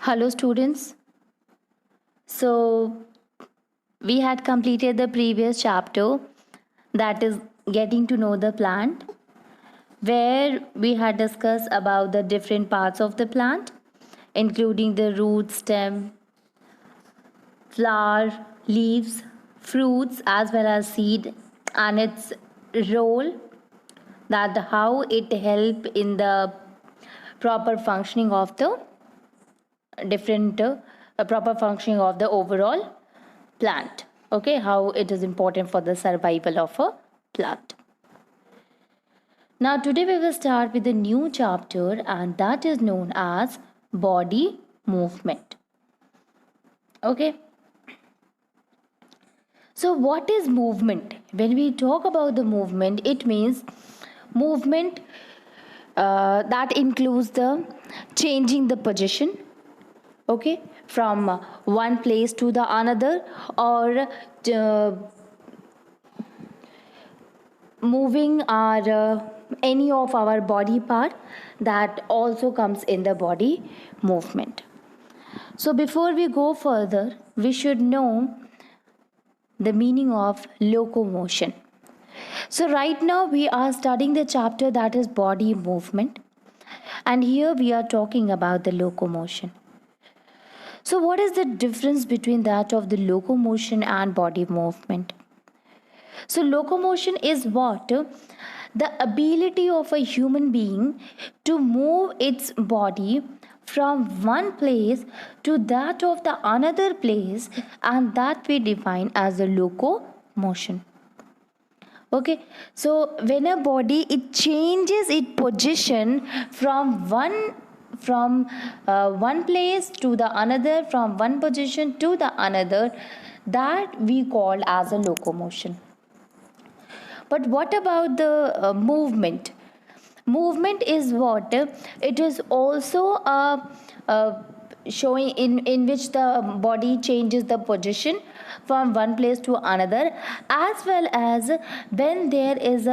Hello, students. So, we had completed the previous chapter, that is getting to know the plant, where we had discussed about the different parts of the plant, including the root, stem, flower, leaves, fruits, as well as seed, and its role, that how it help in the proper functioning of the different proper functioning of the overall plant. Okay, how it is important for the survival of a plant. Now today we will start with a new chapter, and that is known as body movement. Okay, so what is movement? When we talk about the movement, it means movement that includes the changing the position, okay, from one place to the another, or moving our any of our body part, that also comes in the body movement. So before we go further, we should know the meaning of locomotion. So right now we are studying the chapter that is body movement, and here we are talking about the locomotion. So what is the difference between that of the locomotion and body movement? So, locomotion is what? The ability of a human being to move its body from one place to that of the another place, and that we define as the locomotion. Okay, so when a body it changes its position from one place to the another, from one position to the another, that we call as a locomotion. But what about the movement? Movement is what? It is also showing in which the body changes the position from one place to another, as well as when there is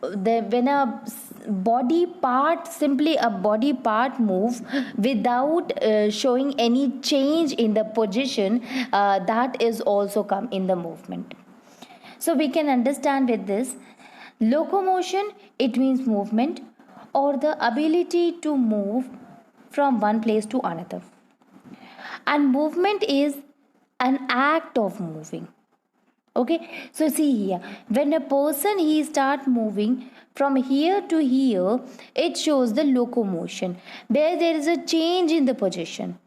when a body part, simply a body part moves without showing any change in the position, that is also come in the movement. So we can understand with this, locomotion, it means movement or the ability to move from one place to another. And movement is an act of moving. Okay, so see here, when a person he start moving from here to here, it shows the locomotion, where there is a change in the position.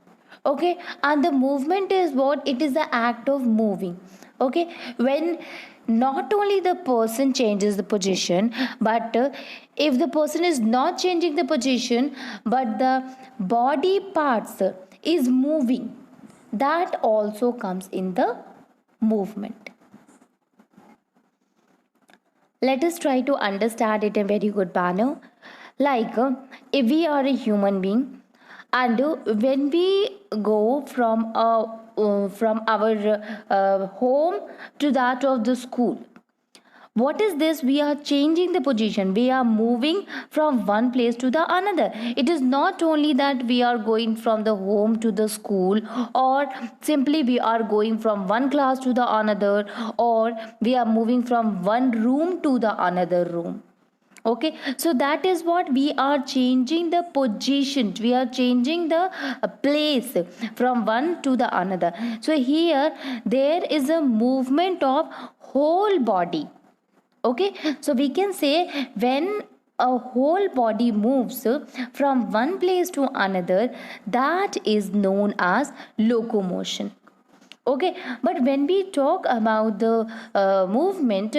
Okay, and the movement is what? It is the act of moving. Okay, when not only the person changes the position, but if the person is not changing the position, but the body parts is moving, that also comes in the movement. Let us try to understand it in a very good manner. Like if we are a human being, and when we go from our home to that of the school, what is this? We are changing the position, we are moving from one place to the another. It is not only that we are going from the home to the school, or simply we are going from one class to the another, or we are moving from one room to the another room. Okay, so that is what we are changing the position, we are changing the place from one to the another. So here there is a movement of whole body. Okay, so we can say when a whole body moves from one place to another, that is known as locomotion. Okay, but when we talk about the movement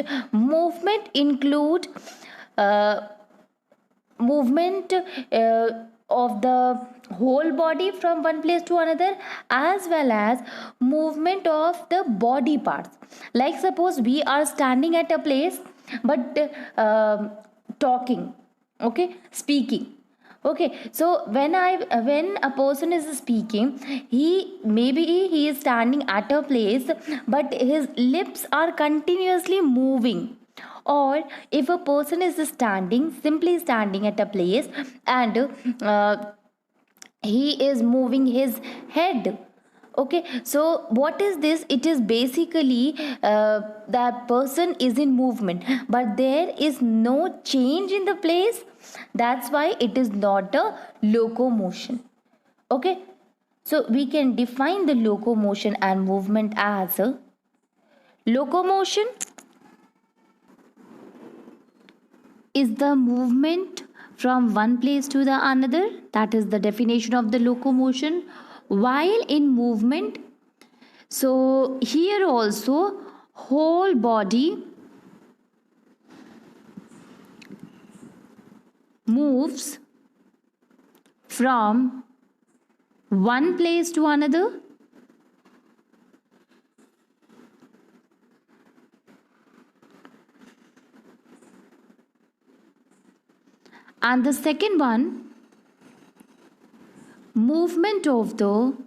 include uh, movement of the whole body from one place to another, as well as movement of the body parts. Like suppose we are standing at a place, but talking, okay, speaking. Okay, so when a person is speaking, he is standing at a place, but his lips are continuously moving. Or if a person is standing, simply standing at a place, and he is moving his head. Okay, so what is this? It is basically that person is in movement, but there is no change in the place. That's why it is not a locomotion. Okay, so we can define the locomotion and movement as a locomotion is the movement from one place to the another. That is the definition of the locomotion. While in movement, so here also whole body moves from one place to another. And the second one, movement of the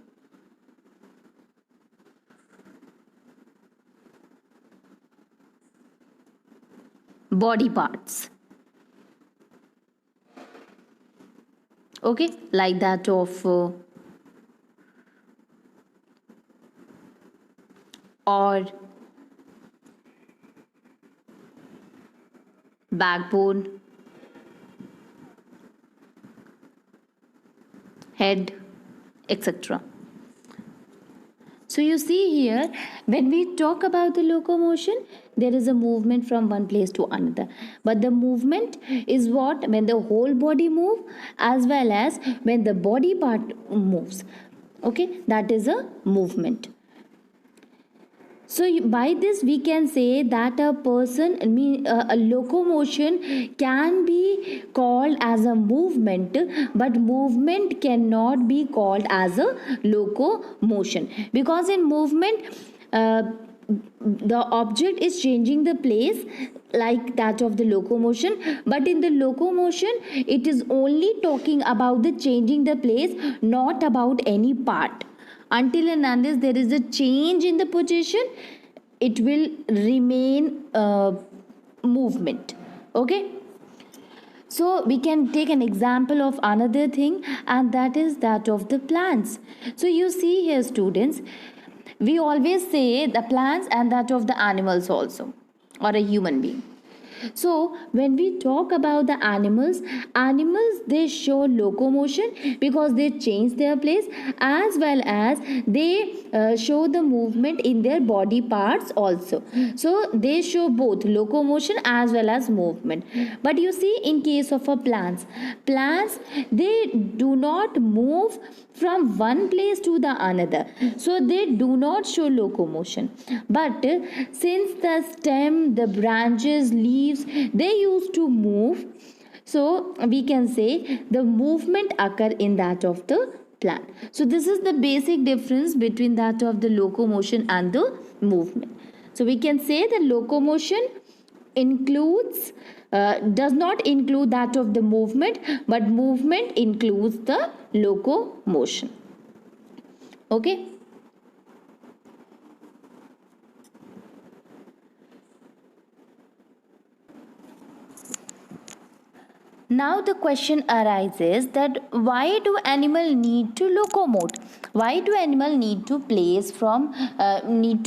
body parts. Okay, like that of or backbone, head, etc. So you see here, when we talk about the locomotion, there is a movement from one place to another. But the movement is what? When the whole body move as well as when the body part moves. Okay, that is a movement. So by this we can say that a locomotion can be called as a movement, but movement cannot be called as a locomotion, because in movement the object is changing the place like that of the locomotion, but in the locomotion it is only talking about the changing the place, not about any part. Until and unless there is a change in the position, it will remain movement. Okay, so we can take an example of another thing, and that is that of the plants. So you see here, students, we always say the plants and that of the animals also, or a human being. So when we talk about the animals, they show locomotion because they change their place, as well as they show the movement in their body parts also. So they show both locomotion as well as movement. But you see, in case of a plants they do not move from one place to the another, so they do not show locomotion. But since the stem, the branches, leaves, they used to move, so we can say the movement occur in that of the plant. So this is the basic difference between that of the locomotion and the movement. So we can say the locomotion includes does not include that of the movement, but movement includes the locomotion. Okay. Now the question arises that why do animal need to locomote? Why do animal need to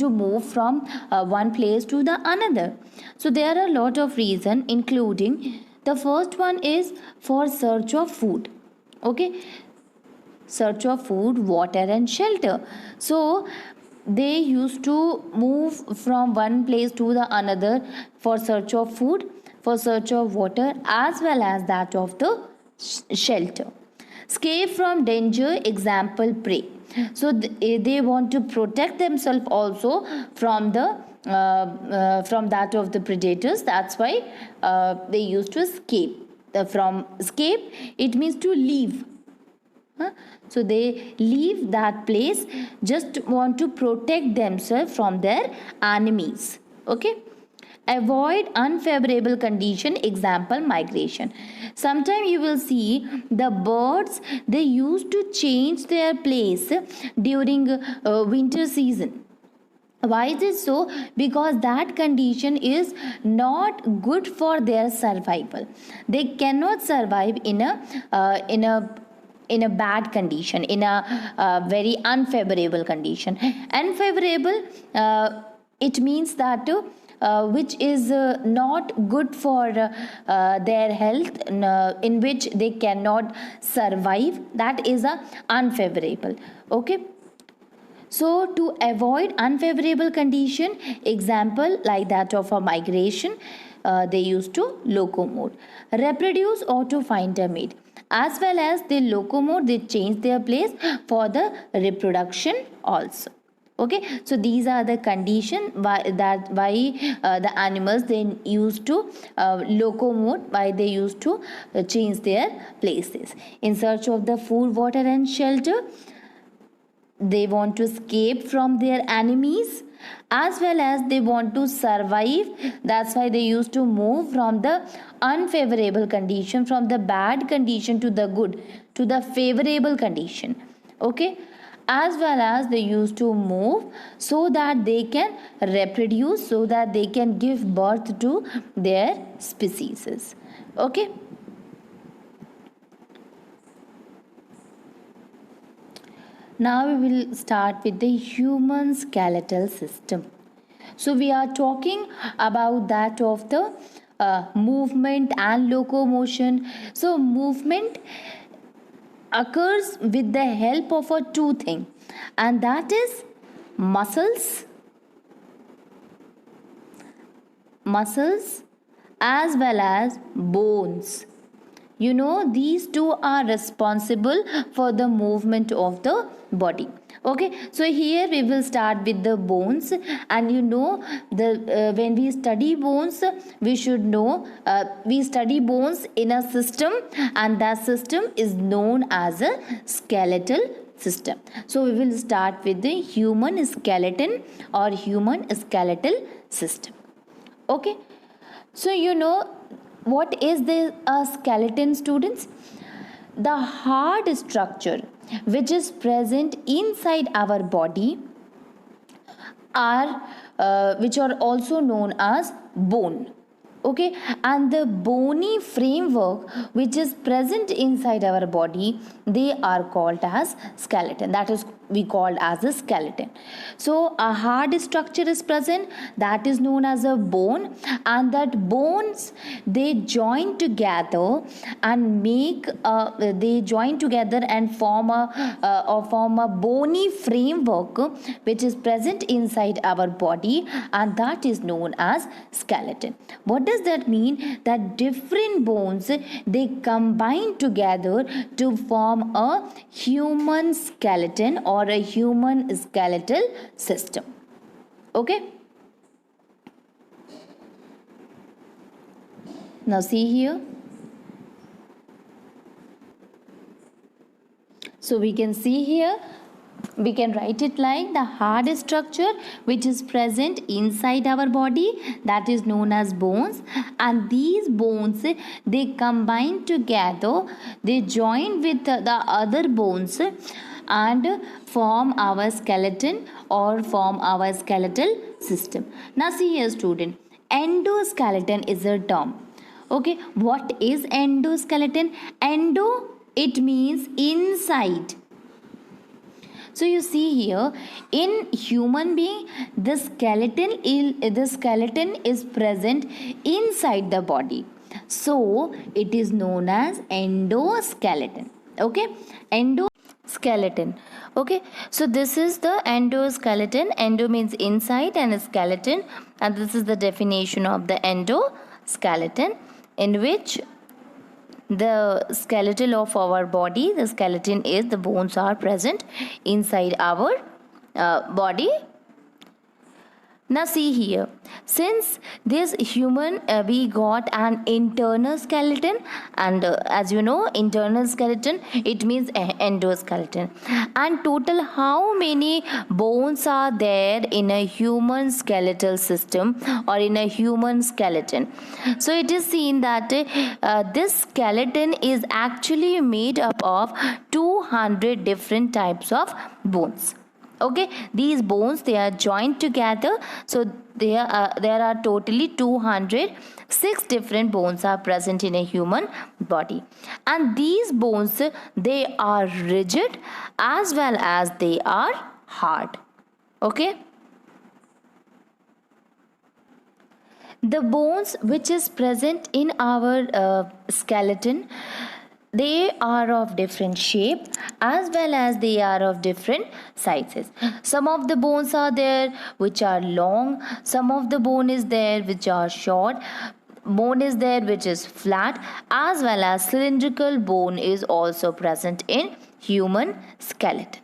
move from one place to the another? So there are a lot of reasons, including the first one is for search of food. Okay, search of food, water, and shelter. So they used to move from one place to the another for search of food, for search of water, as well as that of the shelter. Escape from danger, example prey. So they want to protect themselves also from the from that of the predators. That's why they used to escape. From escape, it means to leave. So they leave that place, just want to protect themselves from their enemies. Okay. Avoid unfavorable condition, example migration. Sometimes you will see the birds, they used to change their place during winter season. Why is it so? Because that condition is not good for their survival. They cannot survive in a in a bad condition, in a very unfavorable condition. Unfavorable, it means that which is not good for their health, in which they cannot survive, that is a unfavorable. Okay, so to avoid unfavorable condition, example like that of a migration, they used to locomote, reproduce, or to find a mate. As well as they locomote, they change their place for the reproduction also. Okay, so these are the condition why the animals they used to locomote, why they used to change their places in search of the food, water, and shelter. They want to escape from their enemies, as well as they want to survive. That's why they used to move from the unfavorable condition, from the bad condition to the good, to the favorable condition. Okay, as well as they used to move so that they can reproduce, so that they can give birth to their species. Okay, now we will start with the human skeletal system. So we are talking about that of the movement and locomotion. So movement occurs with the help of a two thing, and that is muscles, muscles as well as bones. You know, these two are responsible for the movement of the body. Okay, so here we will start with the bones. And you know, the when we study bones, we should know we study bones in a system, and that system is known as a skeletal system. So we will start with the human skeleton or human skeletal system. Okay, so you know what is the skeleton, students? The hard structure which is present inside our body are which are also known as bone. Okay, and the bony framework which is present inside our body, they are called as skeleton. That is we called as a skeleton. So a hard structure is present, that is known as a bone, and that bones they join together and make they join together and form a bony framework which is present inside our body, and that is known as skeleton. What does that mean? That different bones they combine together to form a human skeleton or a human skeletal system. Okay, now see here. So we can see here, we can write it like the hard structure which is present inside our body, that is known as bones, and these bones they combine together, they join with the other bones and form our skeleton or form our skeletal system. Now see here, student, endoskeleton is a term. Okay, what is endoskeleton? Endo, it means inside. So you see here, in human being, the skeleton is present inside the body. So it is known as endoskeleton. Okay, endoskeleton. Okay, so this is the endoskeleton. Endo means inside and skeleton, and this is the definition of the endoskeleton, in which the skeletal of our body, the skeleton is the bones are present inside our body. Now see here, since this human we got an internal skeleton, and as you know, internal skeleton it means endoskeleton. And total how many bones are there in a human skeletal system or in a human skeleton? So it is seen that this skeleton is actually made up of 200 different types of bones. Okay, these bones, they are joined together. So there are totally 206 different bones are present in a human body, and these bones, they are rigid as well as they are hard. Okay, the bones which is present in our skeleton, they are of different shape as well as they are of different sizes. Some of the bones are there which are long, some of the bone is there which are short, bone is there which is flat, as well as cylindrical bone is also present in human skeleton.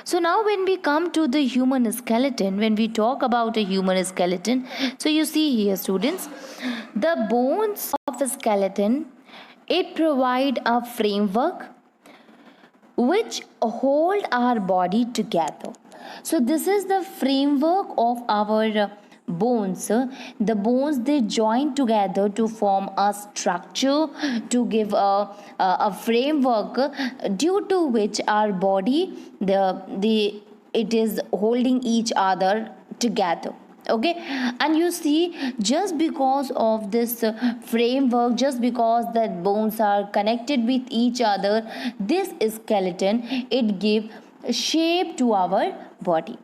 So now when we come to the human skeleton, when we talk about a human skeleton, so you see here students, the bones of a skeleton, it provide a framework which hold our body together. So this is the framework of our bones. The bones, they join together to form a structure, to give a framework due to which our body, the it is holding each other together. Okay, and you see, just because of this framework, just because that bones are connected with each other, this skeleton, it give shape to our body.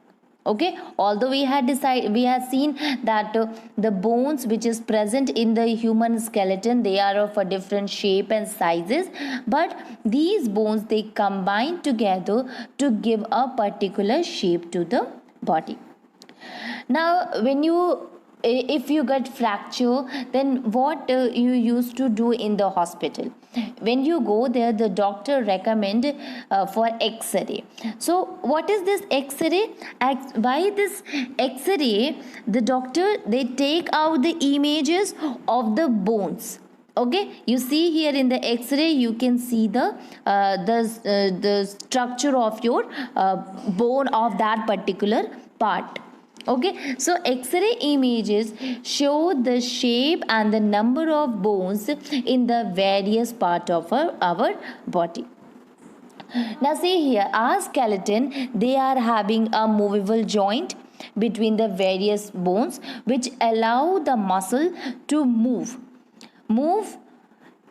Okay, although we had seen that the bones which is present in the human skeleton, they are of a different shape and sizes, but these bones, they combine together to give a particular shape to the body. Now when you, if you get fracture, then what you used to do in the hospital, when you go there, the doctor recommend for x-ray. So what is this x-ray? By this x-ray, the doctor, they take out the images of the bones. Okay, you see here in the x-ray, you can see the structure of your bone of that particular part. Okay, so x-ray images show the shape and the number of bones in the various part of our body. Now see here, our skeleton, they are having a movable joint between the various bones which allow the muscle to move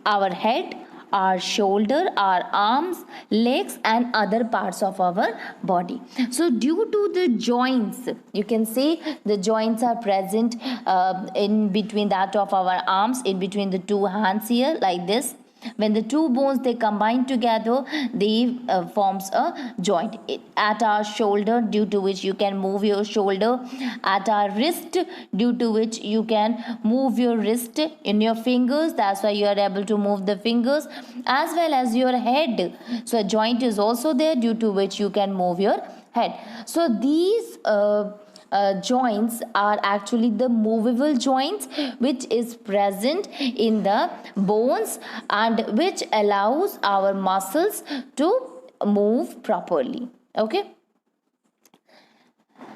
our head, our shoulder, our arms, legs, and other parts of our body. So due to the joints, you can see the joints are present in between that of our arms, in between the two hands here, like this. When the two bones, they combine together, they forms a joint at our shoulder, due to which you can move your shoulder, at our wrist, due to which you can move your wrist in your fingers, that's why you are able to move the fingers, as well as your head. So a joint is also there, due to which you can move your head. So these joints are actually the movable joints which is present in the bones and which allows our muscles to move properly. Okay,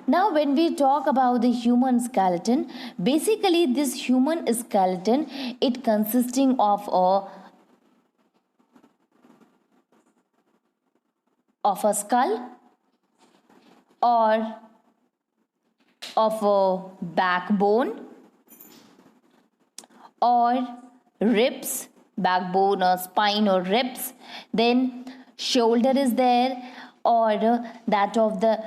now when we talk about the human skeleton, basically this human skeleton, it consisting of a skull, or of a backbone, or ribs, backbone or spine or ribs, then shoulder is there, or that of the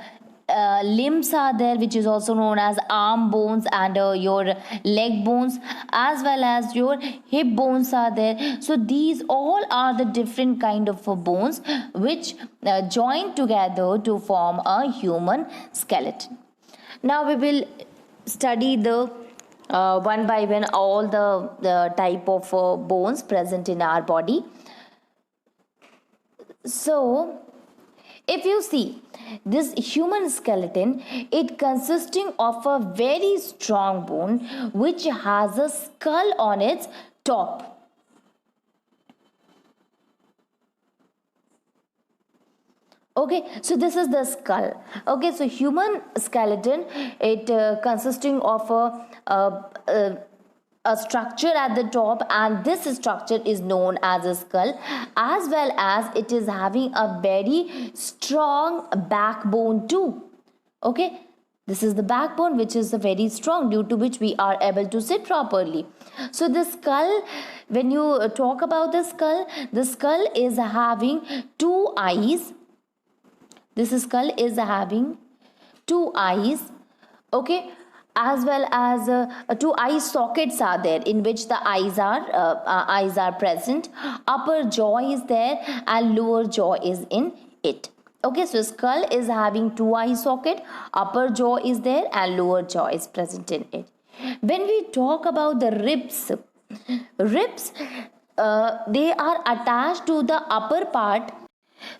limbs are there, which is also known as arm bones, and your leg bones, as well as your hip bones are there. So these all are the different kind of bones which join together to form a human skeleton. Now we will study the one by one all the type of bones present in our body. So if you see this human skeleton, it consisting of a very strong bone which has a skull on its top. Okay, so this is the skull. Okay, so human skeleton, it consisting of a structure at the top, and this structure is known as a skull, as well as it is having a very strong backbone too. Okay, this is the backbone which is very strong, due to which we are able to sit properly. So the skull, when you talk about the skull is having two eyes. This skull is having two eyes. Okay, as well as two eye sockets are there, in which the eyes are present. Upper jaw is there and lower jaw is in it. Okay, so skull is having two eye socket, upper jaw is there and lower jaw is present in it. When we talk about the ribs, they are attached to the upper part.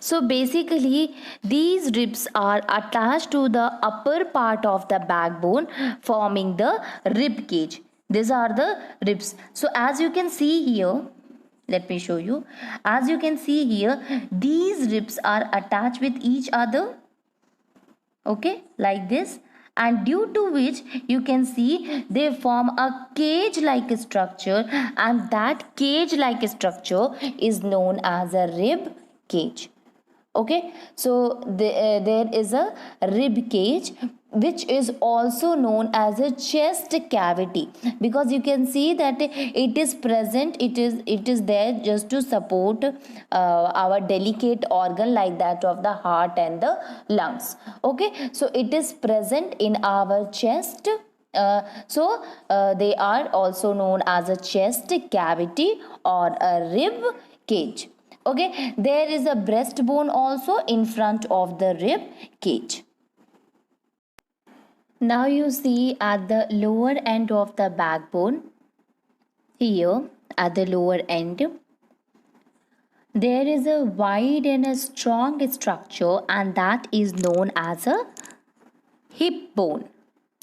So basically, these ribs are attached to the upper part of the backbone, forming the rib cage. These are the ribs. So as you can see here, let me show you. As you can see here, these ribs are attached with each other. Okay, like this. And due to which you can see they form a cage like structure, and that cage like structure is known as a rib cage. Okay, so there is a rib cage, which is also known as a chest cavity, because you can see that it is present, it is there just to support our delicate organ like that of the heart and the lungs. Okay, so it is present in our chest. They are also known as a chest cavity or a rib cage. Okay, there is a breastbone also in front of the rib cage. Now you see at the lower end of the backbone, here at the lower end, there is a wide and a strong structure, and that is known as a hip bone.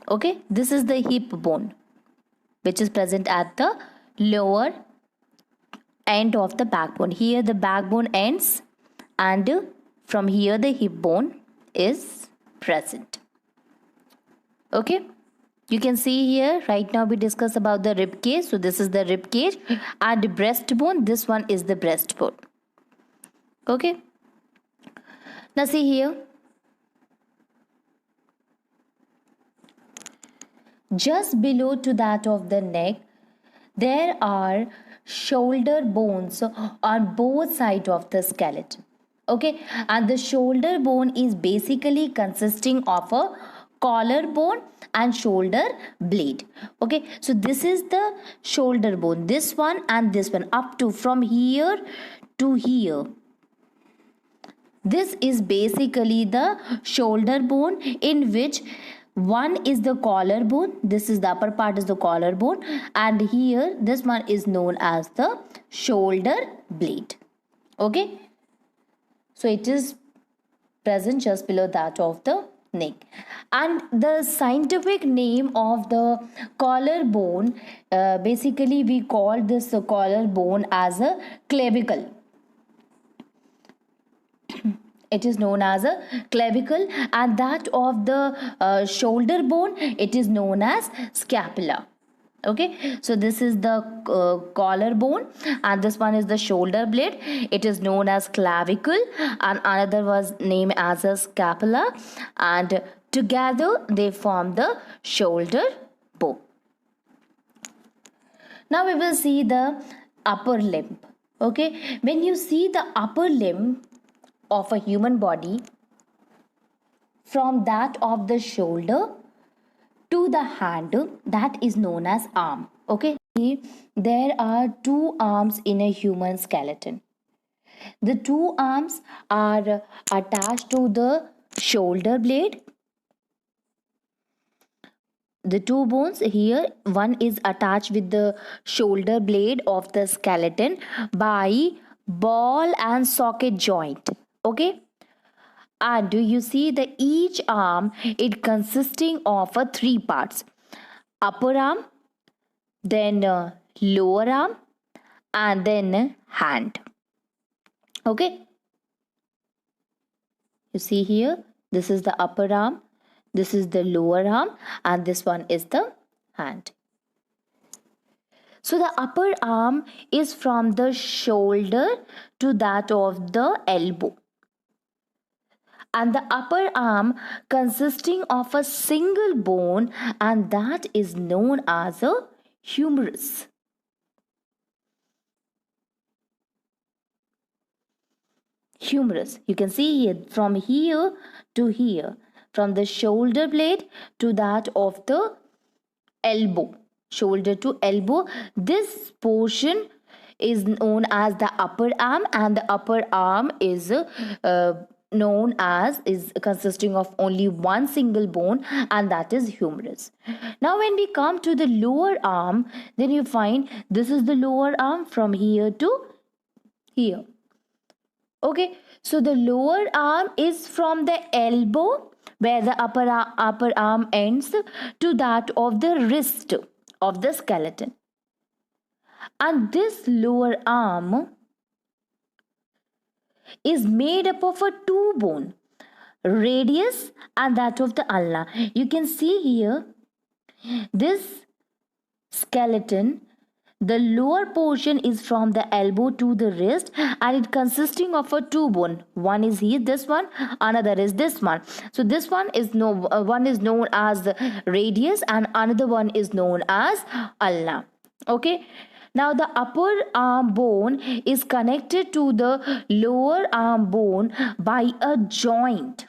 Okay, this is the hip bone, which is present at the lower end of the backbone. Here the backbone ends, and from here the hip bone is present. Okay, you can see here. Right now we discuss about the rib cage. So this is the rib cage, and the breastbone, this one is the breastbone. Okay, now see here, just below to that of the neck, there are shoulder bones on both sides of the skeleton. Okay, and the shoulder bone is basically consisting of a collarbone and shoulder blade. Okay, so this is the shoulder bone, this one and this one, up to from here to here. This is basically the shoulder bone, in which one is the collarbone, this is the upper part is the collarbone, and here this one is known as the shoulder blade. Okay, so it is present just below that of the neck. And the scientific name of the collarbone, basically we call this collarbone as a clavicle. It is known as a clavicle, and that of the shoulder bone, it is known as scapula. Okay, so this is the collarbone, and this one is the shoulder blade, it is known as clavicle, and another was named as a scapula, and together they form the shoulder bone. Now we will see the upper limb. Okay, when you see the upper limb of a human body, from that of the shoulder to the hand, that is known as arm. Okay, there are two arms in a human skeleton. The two arms are attached to the shoulder blade. The two bones here, one is attached with the shoulder blade of the skeleton by ball and socket joint. Okay, and do you see the each arm, it consisting of three parts: upper arm, then lower arm, and then hand. Okay, you see here, this is the upper arm, this is the lower arm, and this one is the hand. So the upper arm is from the shoulder to that of the elbow, and the upper arm consisting of a single bone, and that is known as a humerus. Humerus, you can see here, from here to here, from the shoulder blade to that of the elbow, shoulder to elbow, this portion is known as the upper arm, and the upper arm is known as, is consisting of only one single bone, and that is humerus. Now when we come to the lower arm, then you find this is the lower arm from here to here. Okay, so the lower arm is from the elbow, where the upper arm ends, to that of the wrist of the skeleton. And this lower arm is made up of a two bone, radius and that of the ulna. You can see here, this skeleton, the lower portion is from the elbow to the wrist, and it consisting of a two bone. One is here, this one, another is this one. So this one is one is known as the radius, and another one is known as ulna. Okay. Now the upper arm bone is connected to the lower arm bone by a joint.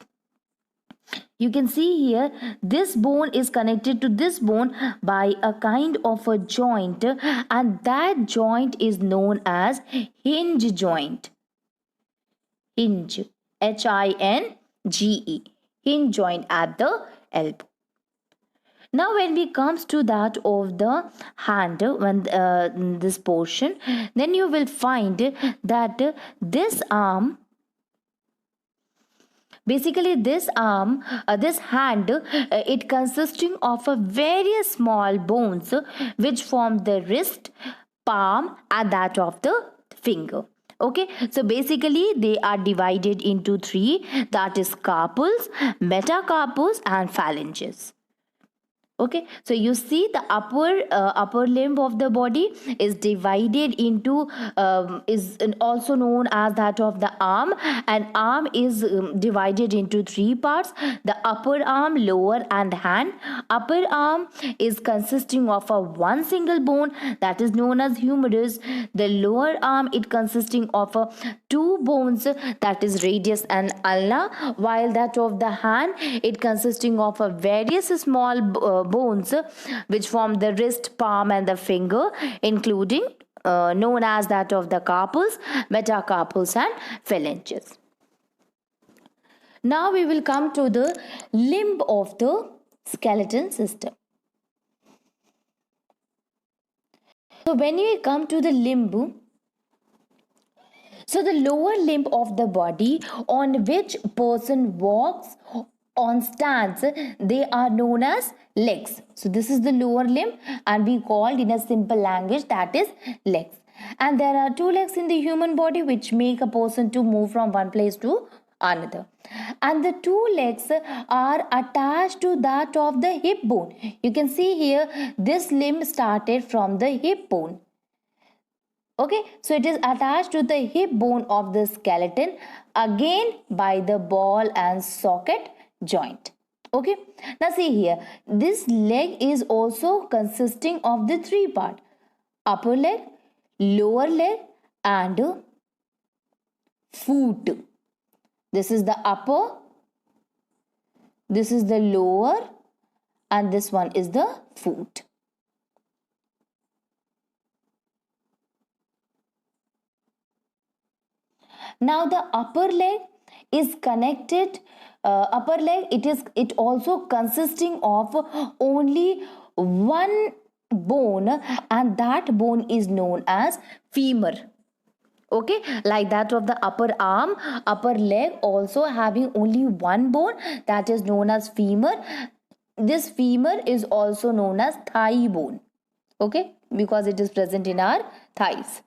You can see here, this bone is connected to this bone by a kind of a joint, and that joint is known as hinge joint. Hinge, Hinge, hinge joint at the elbow. Now when we comes to that of the hand, when this portion, then you will find that this arm, basically this arm, this hand, it consisting of a very small bones which form the wrist, palm and that of the finger. Okay, so basically they are divided into three, that is carpals, metacarpals and phalanges. Okay, so you see the upper limb of the body is divided into is also known as that of the arm, and arm is divided into three parts: the upper arm, lower and hand. Upper arm is consisting of a one single bone, that is known as humerus. The lower arm, it consisting of a two bones, that is radius and ulna, while that of the hand, it consisting of a various small bones which form the wrist, palm and the finger, including known as that of the carpals, metacarpals and phalanges. Now we will come to the limb of the skeleton system. So when we come to the limb, so the lower limb of the body on which person walks, on stands, they are known as legs. So this is the lower limb, and we called in a simple language that is legs. And there are two legs in the human body which make a person to move from one place to another, and the two legs are attached to that of the hip bone. You can see here, this limb started from the hip bone. Okay, so it is attached to the hip bone of the skeleton, again by the ball and socket joint. Okay, now see here, this leg is also consisting of the three part: upper leg, lower leg and foot. This is the upper, this is the lower, and this one is the foot. Now the upper leg is connected, upper leg, it also consisting of only one bone, and that bone is known as femur. Okay, like that of the upper arm, upper leg also having only one bone, that is known as femur. This femur is also known as thigh bone. Okay, because it is present in our thighs.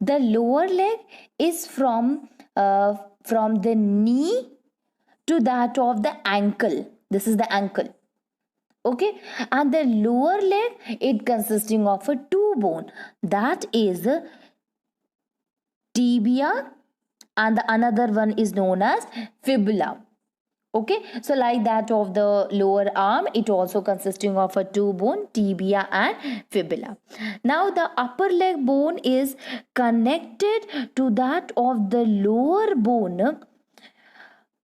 The lower leg is from the knee to that of the ankle. This is the ankle. Okay, and the lower leg, it consisting of a two bone, that is tibia, and the another one is known as fibula. Okay, so like that of the lower arm, it also consisting of a two bone, tibia and fibula. Now the upper leg bone is connected to that of the lower bone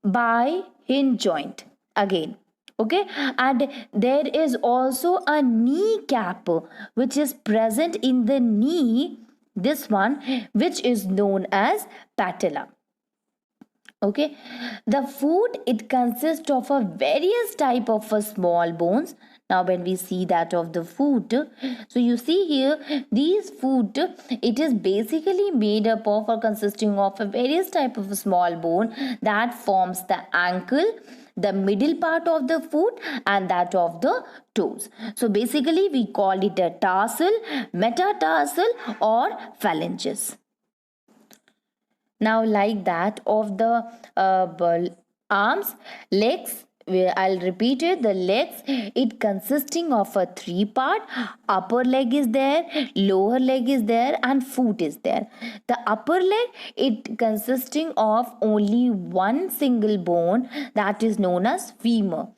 by hinge joint again. Okay, and there is also a knee cap which is present in the knee, this one, which is known as patella. Okay, the foot, it consists of a various type of a small bones. Now when we see that of the foot, so you see here, these foot, it is basically made up of or consisting of a various type of a small bone that forms the ankle, the middle part of the foot, and that of the toes. So basically we call it a tarsal, metatarsal, or phalanges. Now like that of the arms, legs, I'll repeat it, the legs, it consisting of a three part. Upper leg is there, lower leg is there, and foot is there. The upper leg, it consisting of only one single bone, that is known as femur.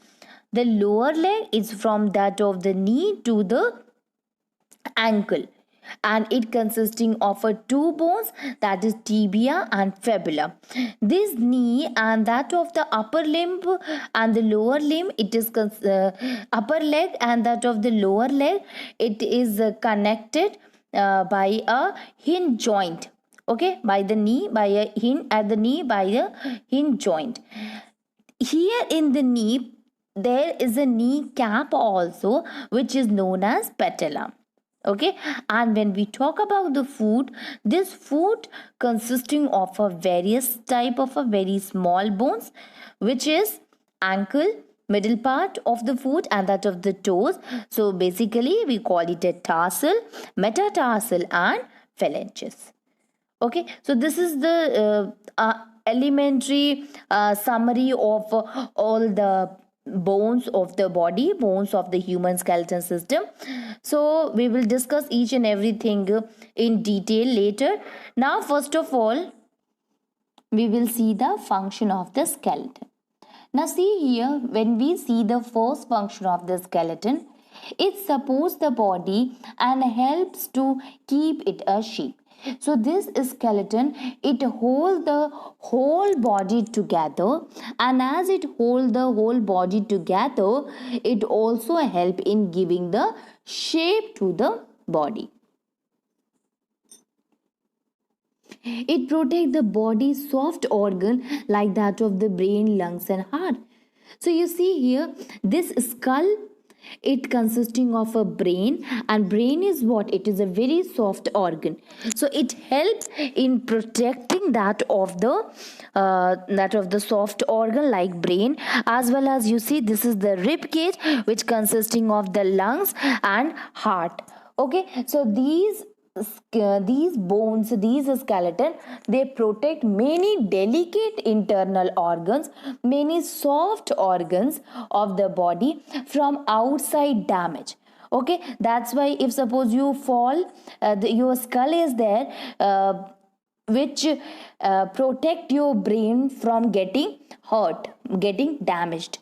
The lower leg is from that of the knee to the ankle, and it consisting of a two bones, that is tibia and fibula. This knee and that of the upper limb and the lower limb, it is upper leg and that of the lower leg, it is connected by a hinge joint. Okay, by the knee, by a hinge at the knee, by a hinge joint. Here in the knee, there is a knee cap also, which is known as patella. Okay, and when we talk about the foot, this foot consisting of a various type of a very small bones, which is ankle, middle part of the foot, and that of the toes. So basically we call it a tarsal, metatarsal, and phalanges. Okay, so this is the elementary summary of all the bones of the body, bones of the human skeleton system. So we will discuss each and everything in detail later. Now first of all, we will see the function of the skeleton. Now see here, when we see the first function of the skeleton, it supports the body and helps to keep it a shape. So this skeleton, it holds the whole body together, and as it holds the whole body together, it also help in giving the shape to the body. It protects the body's soft organ like that of the brain, lungs, and heart. So you see here, this skull, it consisting of a brain, and brain is what? It is a very soft organ. So it helps in protecting that of the soft organ like brain, as well as you see this is the rib cage, which consisting of the lungs and heart. Okay, so these bones, these skeleton, they protect many delicate internal organs, many soft organs of the body from outside damage. Okay, that's why if suppose you fall, your skull is there, which protect your brain from getting hurt, getting damaged.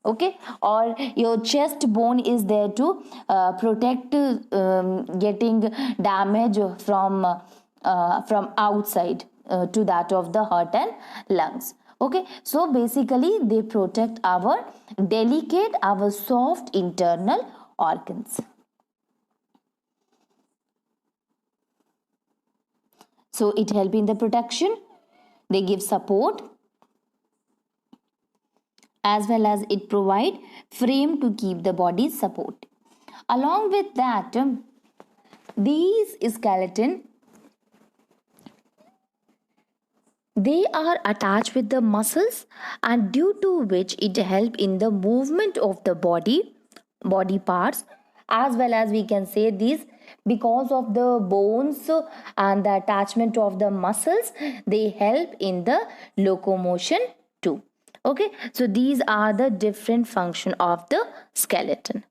Okay, or your chest bone is there to protect getting damage from outside to that of the heart and lungs. Okay, so basically they protect our delicate, our soft internal organs. So it help in the protection, they give support, as well as it provide frame to keep the body support. Along with that, these skeleton, they are attached with the muscles, and due to which it help in the movement of the body parts, as well as we can say this, because of the bones and the attachment of the muscles, they help in the locomotion too. Okay, so these are the different function of the skeleton.